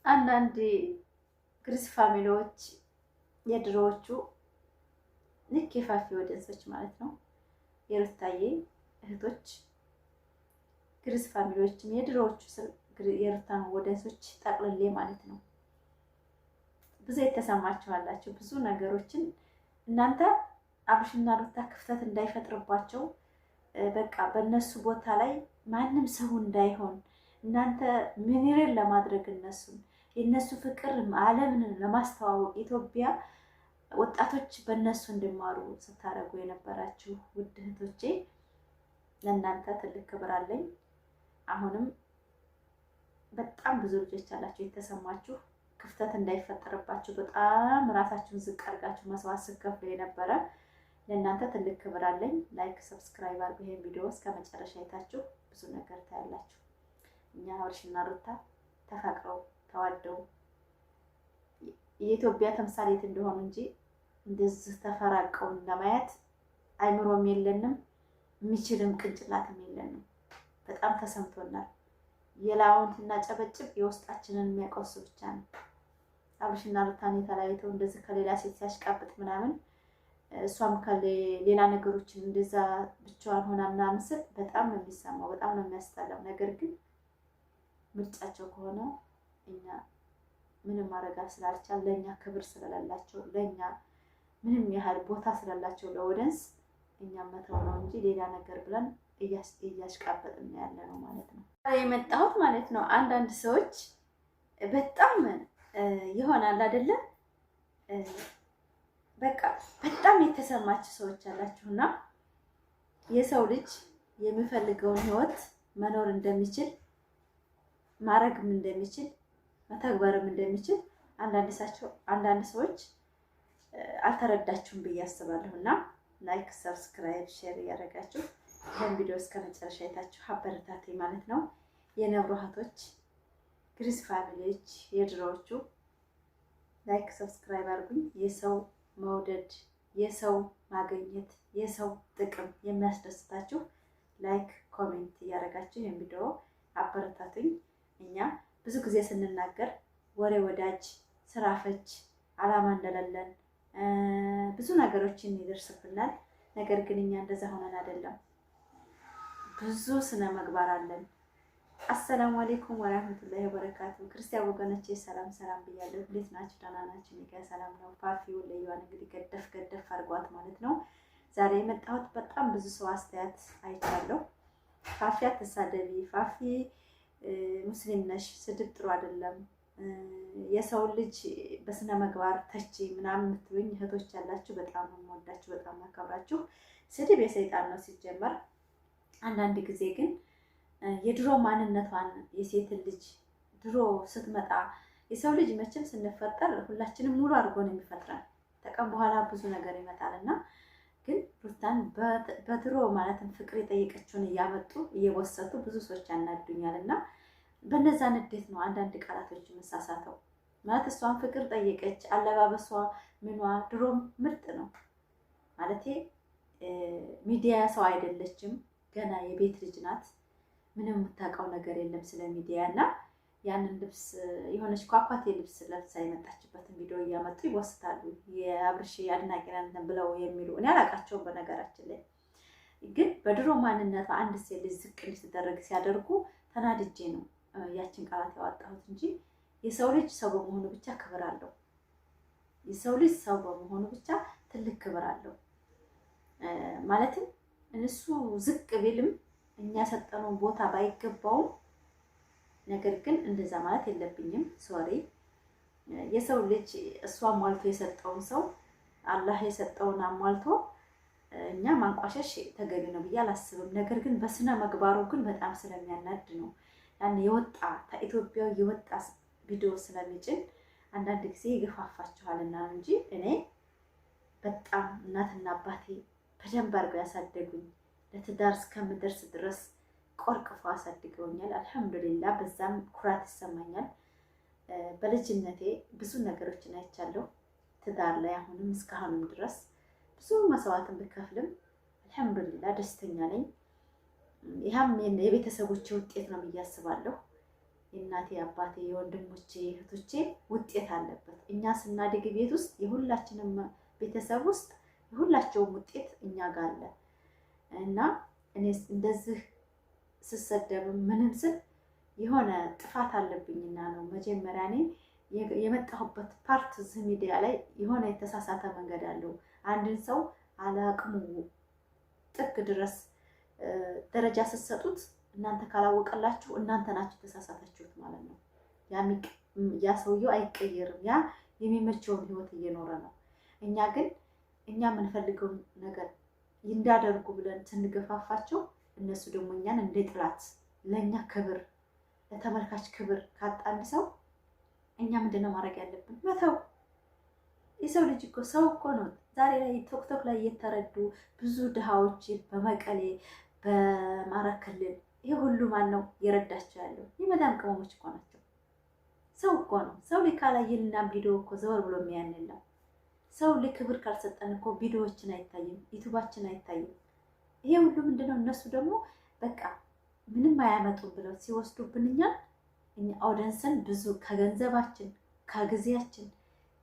አንዳንድ ግሪስ ፋሚሊዎች የድሮዎቹ ልክ የፋፊ ወደንሶች ማለት ነው የሩታዬ እህቶች ግሪስ ፋሚሊዎችም የድሮዎቹ የሩታን ወደንሶች ጠቅልሌ ማለት ነው ብዙ የተሰማችኋላችሁ ብዙ ነገሮችን እናንተ አብርሽና ሩታ ክፍተት እንዳይፈጥርባቸው በቃ በእነሱ ቦታ ላይ ማንም ሰው እንዳይሆን እናንተ ምንሬን ለማድረግ እነሱን የእነሱ ፍቅር ዓለምን ለማስተዋወቅ ኢትዮጵያ ወጣቶች በእነሱ እንዲማሩ ስታደርጉ የነበራችሁ ውድ እህቶቼ ለእናንተ ትልቅ ክብር አለኝ። አሁንም በጣም ብዙ ልጆች አላችሁ የተሰማችሁ ክፍተት እንዳይፈጠርባችሁ በጣም ራሳችሁን ዝቅ አድርጋችሁ መስዋዕት ስትከፍሉ የነበረ ለእናንተ ትልቅ ክብር አለኝ። ላይክ ሰብስክራይብ አድርጉ። ይሄን ቪዲዮ እስከ መጨረሻ አይታችሁ ብዙ ነገር ታያላችሁ። እኛ አብርሽና ሩታ ተፋቅረው ተዋደው የኢትዮጵያ ተምሳሌት እንደሆኑ እንጂ እንደዚህ ተፈራቀውን ለማየት አይምሮም የለንም የሚችልም ቅንጭላትም የለንም። በጣም ተሰምቶናል። የላውንት እና ጨበጭብ የውስጣችንን የሚያቆስ ብቻ ነው። አብርሽና ሩታን የተለያይተው እንደዚህ ከሌላ ሴት ሲያሽቃብጥ ምናምን እሷም ከሌላ ነገሮችን እንደዛ ብቻዋን ሆና ምናምን ስል በጣም ነው የሚሰማው፣ በጣም ነው የሚያስጠላው። ነገር ግን ምርጫቸው ከሆነ እኛ ምንም ማድረግ ስላልቻል ለእኛ ክብር ስለሌላቸው ለእኛ ምንም ያህል ቦታ ስለሌላቸው ለኦዲየንስ እኛ መተው ነው እንጂ ሌላ ነገር ብለን እያሽቃበጥን ያለ ነው ማለት ነው። የመጣሁት ማለት ነው አንዳንድ ሰዎች በጣም ይሆናል አይደለ በቃ በጣም የተሰማችሁ ሰዎች አላችሁና የሰው ልጅ የሚፈልገውን ህይወት መኖር እንደሚችል ማረግም እንደሚችል መተግበርም እንደሚችል አንዳንድ ሰዎች አልተረዳችሁም ብዬ አስባለሁና ላይክ ሰብስክራይብ ሼር እያደረጋችሁ ይህን ቪዲዮ እስከ መጨረሻ አይታችሁ አበረታቴ ማለት ነው። የነብሩ እህቶች ግሪስ ፋሚሊዎች የድሮዎቹ ላይክ ሰብስክራይብ አድርጉኝ። የሰው መውደድ የሰው ማግኘት የሰው ጥቅም የሚያስደስታችሁ ላይክ ኮሜንት እያደረጋችሁ ይህን ቪዲዮ አበረታቱኝ። እኛ ብዙ ጊዜ ስንናገር ወሬ ወዳጅ ስራ ፈች አላማ እንደሌለን ብዙ ነገሮችን ይደርስብናል። ነገር ግን እኛ እንደዛ ሆነን አይደለም፣ ብዙ ስነ ምግባር አለን። አሰላሙ አለይኩም ወራህመቱላሂ ወበረካቱ። ክርስቲያን ወገኖቼ ሰላም ሰላም ብያለሁ። እንዴት ናችሁ? ደህና ናችሁ? እኔ ጋር ሰላም ነው። ፋፊው ለዩዋን እንግዲህ ገደፍ አድርጓት ማለት ነው። ዛሬ የመጣሁት በጣም ብዙ ሰው አስተያየት አይቻለሁ። ፋፊ አትሳደቢ፣ ፋፊ ሙስሊም ነሽ፣ ስድብ ጥሩ አይደለም፣ የሰው ልጅ በስነ ምግባር ተቺ ምናምን የምትሉኝ እህቶች ያላችሁ በጣም ነው የምወዳችሁ፣ በጣም አከብራችሁ። ስድብ የሰይጣን ነው ሲጀመር። አንዳንድ ጊዜ ግን የድሮ ማንነቷን የሴትን ልጅ ድሮ ስትመጣ የሰው ልጅ መቼም ስንፈጠር ሁላችንም ሙሉ አድርጎ ነው የሚፈጥረን። ተቀም በኋላ ብዙ ነገር ይመጣልና ግን ሩታን በድሮ ማለትም ፍቅር የጠየቀችውን እያመጡ እየወሰቱ ብዙ ሰዎች ያናዱኛልና በነዛ ንዴት ነው አንዳንድ ቃላቶች መሳሳተው። ማለት እሷን ፍቅር ጠየቀች፣ አለባበሷ ምኗ ድሮም ምርጥ ነው ማለቴ ሚዲያ ሰው አይደለችም፣ ገና የቤት ልጅ ናት። ምንም የምታውቀው ነገር የለም ስለ ሚዲያ እና ያንን ልብስ የሆነች ኳኳቴ ልብስ ለብሳ የመጣችበትን ቪዲዮ እያመጡ ይወስታሉ። የአብርሽ አድናቂ ነን ብለው የሚሉ እኔ አላውቃቸውም። በነገራችን ላይ ግን በድሮ ማንነቷ አንድ ሴት ልጅ ዝቅ እንድትደረግ ሲያደርጉ ተናድጄ ነው ያችን ቃላት ያወጣሁት እንጂ የሰው ልጅ ሰው በመሆኑ ብቻ ክብር አለው። የሰው ልጅ ሰው በመሆኑ ብቻ ትልቅ ክብር አለው። ማለትም እነሱ ዝቅ ቢልም እኛ ሰጠነው ቦታ ባይገባውም፣ ነገር ግን እንደዛ ማለት የለብኝም። ሶሪ የሰው ልጅ እሷ አሟልቶ የሰጠውን ሰው አላህ የሰጠውን አሟልቶ እኛ ማንቋሸሽ ተገቢ ነው ብዬ አላስብም። ነገር ግን በስነ ምግባሩ ግን በጣም ስለሚያናድ ነው ያን የወጣ ከኢትዮጵያ የወጣ ቪዲዮ ስለሚጭን አንዳንድ ጊዜ ይገፋፋችኋልና እንጂ እኔ በጣም እናትና አባቴ በደንብ አድርገው ያሳደጉኝ ለትዳር እስከምደርስ ድረስ ቆርቅፎ አሳድገውኛል። አልሐምዱሊላህ በዛም ኩራት ይሰማኛል። በልጅነቴ ብዙ ነገሮችን አይቻለሁ። ትዳር ላይ አሁንም እስካሁንም ድረስ ብዙ መስዋዕትን ብከፍልም አልሐምዱሊላህ ደስተኛ ነኝ። ይህም የቤተሰቦች ውጤት ነው ብዬ አስባለሁ። የእናቴ አባቴ፣ የወንድሞቼ እህቶቼ ውጤት አለበት። እኛ ስናድግ ቤት ውስጥ የሁላችንም ቤተሰብ ውስጥ የሁላቸውም ውጤት እኛ ጋር አለ እና እኔ እንደዚህ ስሰደብም ምንም ስል የሆነ ጥፋት አለብኝና ነው። መጀመሪያ እኔ የመጣሁበት ፓርት እዚህ ሚዲያ ላይ የሆነ የተሳሳተ መንገድ አለው። አንድን ሰው አለአቅሙ ጥግ ድረስ ደረጃ ስትሰጡት እናንተ ካላወቀላችሁ እናንተ ናችሁ ተሳሳታችሁት ማለት ነው። ያ ሰውየው አይቀየርም። ያ የሚመቸውን ህይወት እየኖረ ነው። እኛ ግን እኛ የምንፈልገውን ነገር እንዳደርጉ ብለን ስንገፋፋቸው እነሱ ደግሞ እኛን እንደ ጥላት ለእኛ ክብር ለተመልካች ክብር ካጣን ሰው እኛ ምንድነው ማድረግ ያለብን? መተው። የሰው ልጅ እኮ ሰው እኮ ነው። ዛሬ ላይ ቶክቶክ ላይ እየተረዱ ብዙ ድሃዎች በመቀሌ በአማራ ክልል ይሄ ሁሉ ማን ነው የረዳቸው ያለው? የመዳም ቅመሞች እኮ ናቸው። ሰው እኮ ነው። ሰው ላይ ካላየንና ቪዲዮ እኮ ዘወር ብሎ የሚያን የለም። ሰው ላይ ክብር ካልሰጠን እኮ ቪዲዮዎችን አይታይም፣ ዩቱባችን አይታይም። ይሄ ሁሉ ምንድነው? እነሱ ደግሞ በቃ ምንም አያመጡም ብለው ሲወስዱብን እኛ ኦዲየንስን ብዙ ከገንዘባችን፣ ከጊዜያችን፣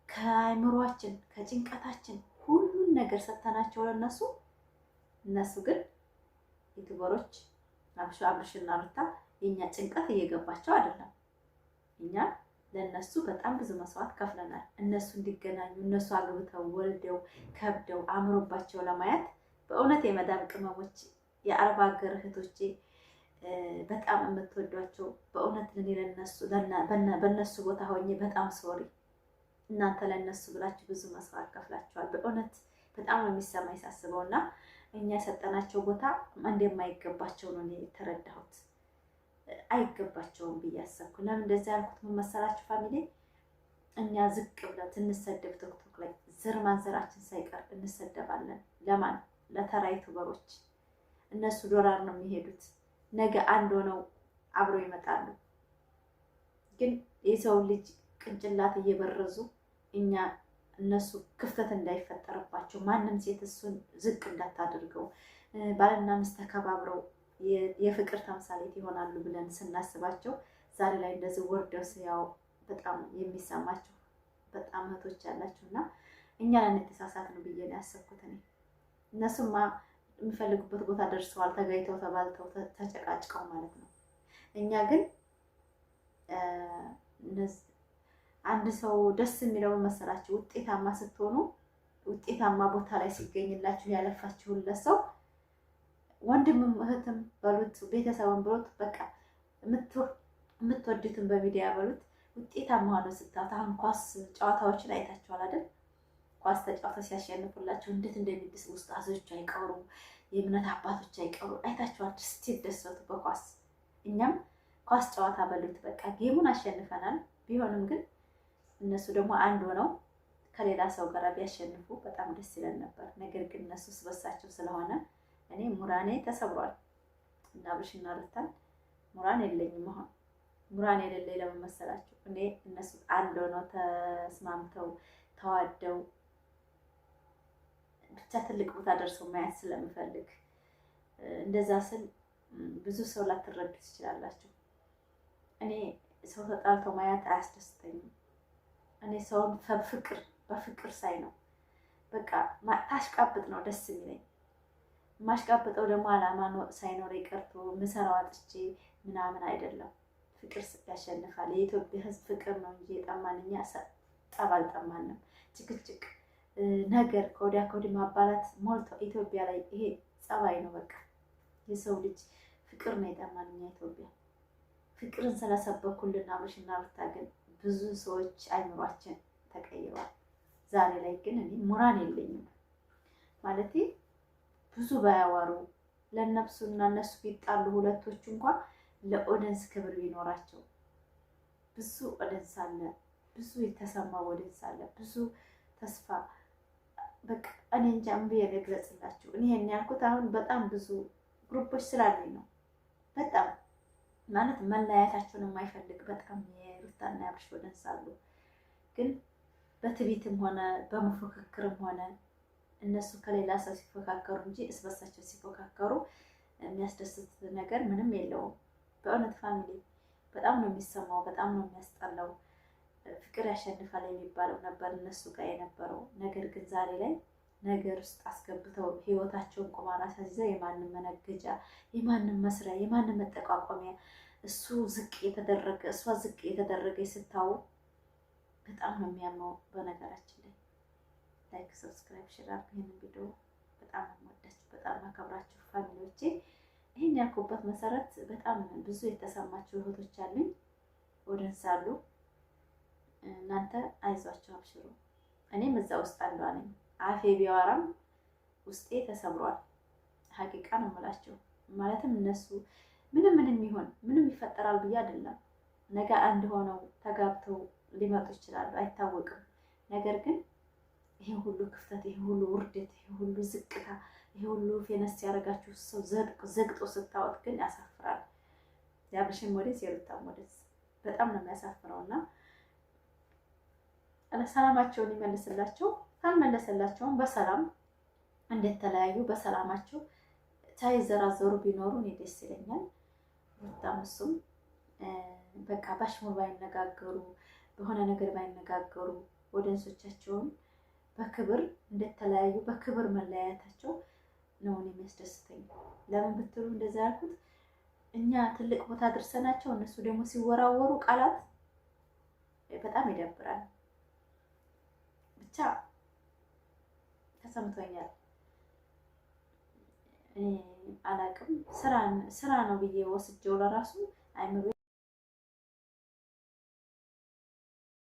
ከአእምሯችን፣ ከጭንቀታችን ሁሉን ነገር ሰተናቸው ለነሱ እነሱ ግን ዩቱበሮች አብርሽና ሩታ የኛ ጭንቀት እየገባቸው አይደለም። እኛ ለነሱ በጣም ብዙ መስዋዕት ከፍለናል። እነሱ እንዲገናኙ እነሱ አግብተው ወልደው ከብደው አምሮባቸው ለማየት በእውነት የመዳም ቅመሞች የአረብ ሀገር እህቶቼ በጣም የምትወዷቸው በእውነት እኔ በእነሱ ቦታ ሆኜ በጣም ሶሪ። እናንተ ለእነሱ ብላችሁ ብዙ መስዋዕት ከፍላችኋል። በእውነት በጣም ነው የሚሰማኝ ሳስበው እና እኛ የሰጠናቸው ቦታ እንደማይገባቸው ነው የተረዳሁት። አይገባቸውም ብዬ አሰብኩ። ለምን እንደዚህ ያልኩት ምን መሰላችሁ ፋሚሊ? እኛ ዝቅ ብለን እንሰደብ ቲክቶክ ላይ ዘር ማንዘራችን ሳይቀር እንሰደባለን። ለማን? ለተራ ዩቱበሮች። እነሱ ዶላር ነው የሚሄዱት። ነገ አንድ ሆነው አብረው ይመጣሉ። ግን የሰው ልጅ ቅንጭላት እየበረዙ እኛ እነሱ ክፍተት እንዳይፈጠርባቸው ማንም ሴት እሱን ዝቅ እንዳታደርገው ባልና ሚስት ተከባብረው የፍቅር ተምሳሌት ይሆናሉ ብለን ስናስባቸው ዛሬ ላይ እንደዚህ ወርደው ሲያው በጣም የሚሰማቸው በጣም እህቶች ያላችሁ እና እኛ ነን የተሳሳትነው ብዬ ነው ያሰብኩት እኔ። እነሱማ የሚፈልጉበት ቦታ ደርሰዋል፣ ተጋይተው ተባልተው ተጨቃጭቀው ማለት ነው። እኛ ግን አንድ ሰው ደስ የሚለው መሰላችሁ ውጤታማ ስትሆኑ ውጤታማ ቦታ ላይ ሲገኝላችሁ ያለፋችሁለት ሰው ወንድምም እህትም በሉት ቤተሰብም በሉት በቃ የምትወዱትን በሚዲያ በሉት ውጤታማ ሆኖ ስታዩት። አሁን ኳስ ጨዋታዎችን አይታችኋል አይደል? ኳስ ተጫውተው ሲያሸንፉላችሁ እንዴት እንደሚደስ ውስጣቶች አይቀሩ የእምነት አባቶች አይቀሩ አይታችኋል ሲደሰቱ በኳስ። እኛም ኳስ ጨዋታ በሉት በቃ ጌሙን አሸንፈናል። ቢሆንም ግን እነሱ ደግሞ አንድ ሆነው ከሌላ ሰው ጋር ቢያሸንፉ በጣም ደስ ይለን ነበር። ነገር ግን እነሱ ስበሳቸው ስለሆነ እኔ ሙራኔ ተሰብሯል እና አብርሽና ሩታን ሙራን የለኝም። አሁን ሙራን የሌለኝ ለምን መሰላችሁ? እኔ እነሱ አንድ ሆነው ተስማምተው ተዋደው ብቻ ትልቅ ቦታ ደርሰው ማየት ስለምፈልግ እንደዛ ስል ብዙ ሰው ላትረዱ ትችላላችሁ። እኔ ሰው ተጣልተው ማየት አያስደስተኝም። እኔ ሰውን በፍቅር ሳይ ነው በቃ ታሽቃብጥ ነው ደስ የሚለኝ። ማሽቃብጠው ደግሞ አላማ ሳይኖር ቀርቶ ምሰራው አጥቼ ምናምን አይደለም። ፍቅር ያሸንፋል። የኢትዮጵያ ሕዝብ ፍቅር ነው እንጂ የጠማን እኛ ጠብ አልጠማንም። ጭቅጭቅ ነገር ከወዲያ ከወዲህ ማባላት ሞልቶ ኢትዮጵያ ላይ ይሄ ጸባይ ነው። በቃ የሰው ልጅ ፍቅር ነው የጠማን እኛ ኢትዮጵያ። ፍቅርን ስለሰበኩልን አብርሽና ሩታ ግን ብዙ ሰዎች አይምሯችን ተቀይሯል። ዛሬ ላይ ግን እኔ ሙራን የለኝም ማለቴ ብዙ ባያዋሩ ለነፍሱና እነሱ ቢጣሉ ሁለቶቹ እንኳን ለኦዲየንስ ክብር ቢኖራቸው። ብዙ ኦዲየንስ አለ፣ ብዙ የተሰማ ኦዲየንስ አለ፣ ብዙ ተስፋ በቃ እኔ እንጃ ምን ብዬ ልግለጽላችሁ። እኔ ይሄን ያልኩት አሁን በጣም ብዙ ግሩፖች ስላለኝ ነው። በጣም ማለት መለያየታቸውን የማይፈልግ በጣም የሩታና የአብርሽ ኦዲየንስ አሉ። ግን በትዕቢትም ሆነ በመፎካከርም ሆነ እነሱ ከሌላ ሰው ሲፎካከሩ እንጂ እስበሳቸው ሲፎካከሩ የሚያስደስት ነገር ምንም የለውም። በእውነት ፋሚሊ በጣም ነው የሚሰማው፣ በጣም ነው የሚያስጠላው። ፍቅር ያሸንፋል የሚባለው ነበር እነሱ ጋር የነበረው ነገር ግን ዛሬ ላይ ነገር ውስጥ አስገብተው ህይወታቸውን ቁማር አስይዘው የማንም መነገጃ፣ የማንም መስሪያ፣ የማንም መጠቋቋሚያ እሱ ዝቅ የተደረገ እሷ ዝቅ የተደረገ ስታው በጣም ነው የሚያመው። በነገራችን ላይ ላይክ፣ ሰብስክራይብ፣ ሼር አድርጉ ይሄንን ቪዲዮ። በጣም የምወዳችሁ በጣም አከብራችሁ ፋሚሊዎቼ። ይሄን ያልኩበት መሰረት በጣም ብዙ የተሰማችሁ እህቶች አሉኝ ወደንስ አሉ። እናንተ አይዟችሁ አብሽሩ። እኔም እዛ ውስጥ አንዷ ነኝ። አፌ ቢያወራም ውስጤ ተሰብሯል። ሀቂቃ ነው የምላቸው። ማለትም እነሱ ምንም ይሆን ምንም ይፈጠራል ብዬ አይደለም። ነገ አንድ ሆነው ተጋብተው ሊመጡ ይችላሉ፣ አይታወቅም። ነገር ግን ይሄ ሁሉ ክፍተት፣ ይሄ ሁሉ ውርደት፣ ይሄ ሁሉ ዝቅታ፣ ይሄ ሁሉ ፌነስ ያደረጋችሁ ሰው ዘግጦ ስታወት ግን ያሳፍራል። የአብርሽን ሞዴስ የሩታን ሞዴስ በጣም ነው የሚያሳፍረው እና ሰላማቸውን ይመልስላቸው። ካልመለሰላቸውም በሰላም እንደተለያዩ በሰላማቸው ሳይዘራዘሩ ቢኖሩ እኔ ደስ ይለኛል። ሩታም እሱም በቃ ባሽሙር ባይነጋገሩ፣ በሆነ ነገር ባይነጋገሩ፣ ወደንሶቻቸውን በክብር እንደተለያዩ በክብር መለያየታቸው ነው እኔ የሚያስደስተኝ። ለምን ብትሉ እንደዛ ያልኩት እኛ ትልቅ ቦታ ደርሰናቸው እነሱ ደግሞ ሲወራወሩ ቃላት በጣም ይደብራል። ብቻ ተሰምቶኛል። አላቅም ስራ ነው ብዬ ወስጄው ለራሱ አይምሮ